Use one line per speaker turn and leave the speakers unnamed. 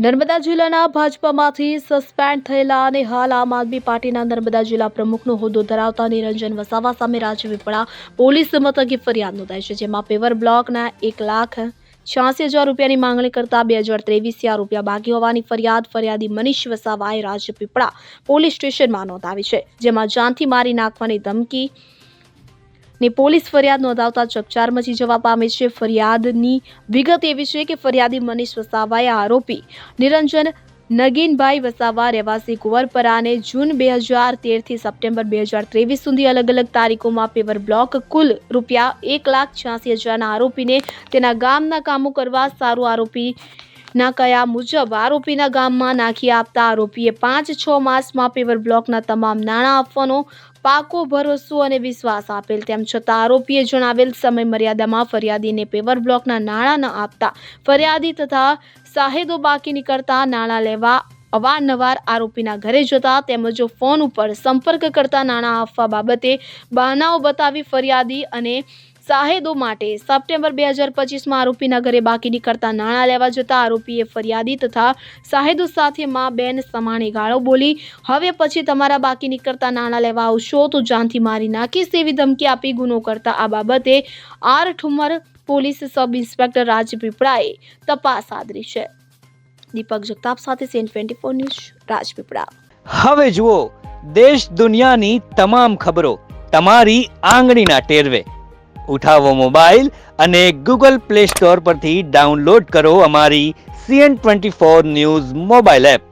નર્મદા જિલ્લાના ભાજપામાંથી સસ્પેન્ડ થયેલા અને હાલ આમ આદમી પાર્ટીના નર્મદા જિલ્લા પ્રમુખનો હોદ્દો ધરાવતા નિરંજન વસાવા સામે રાજપીપળા પોલીસ મથકે ફરિયાદ નોંધાઈ છે, જેમાં પેવર બ્લોકના 1,86,000 રૂપિયાની માંગણી કરતા 2023 રૂપિયા બાકી હોવાની ફરિયાદી મનીષ વસાવાએ રાજપીપળા પોલીસ સ્ટેશનમાં નોંધાવી છે, જેમાં જાનથી મારી નાખવાની ધમકી ની પોલીસ ફરિયાદ નોંધાવતા ચકચાર મચી જવા પામી છે। ફરિયાદની વિગત એવી છે કે ફરિયાદી મનીષ વસાવાએ આરોપી નિરંજન નગીનભાઈ વસાવા રહેવાસી કુંવરપરાને જૂન 2013 થી સપ્ટેમ્બર 2023 સુધી અલગ અલગ તારીખોમાં પેવર બ્લોક કુલ રૂપિયા 1,86,000ના આરોપીને તેના ગામના કામો કરવા સારું આરોપી ના કયા મુજબ આરોપીના ગામમાં નાખી આપતા આરોપીએ 5-6 માસમાં પેવર બ્લોકના તમામ નાણાં આપવાનો પાકો ભરોસો અને વિશ્વાસ આપેલ, તેમ છતાં આરોપીએ જણાવેલ સમય મર્યાદામાં ફરિયાદીને પેવર બ્લોકના નાણાં ન આપતા ફરિયાદી તથા સાહેદો બાકી નીકળતા નાણાં લેવા અવારનવાર આરોપીના ઘરે જતા તેમજ ફોન ઉપર સંપર્ક કરતા નાણાં આપવા બાબતે બહાનાઓ બતાવી ફરિયાદી અને સાહેદો માટે સપ્ટેમ્બર 2025માં આરોપીના ઘરે બાકી નીકળતા નાણાં લેવા જતા આરોપીએ ફરિયાદી તથા સાહેદો સાથે માં બેન સમાણી ગાળો બોલી હવે પછી તમારા બાકી નીકળતા નાણાં લેવા આવશો તો જાનથી મારી નાખીશ તેવી ધમકી આપી ગુનો કરતા આ બાબતે R Thumar police sub inspector રાજપીપળાએ તપાસ આદરી છે। દીપક જગતાપ સાથે CN24 ન્યૂઝ રાજપીપળા।
હવે જુઓ દેશ દુનિયાની તમામ ખબરો તમારી આંગળીના ટેરવે। ઉઠાવો મોબાઈલ અને ગૂગલ પ્લે સ્ટોર પરથી ડાઉનલોડ કરો અમારી CN24 ન્યૂઝ મોબાઈલ એપ।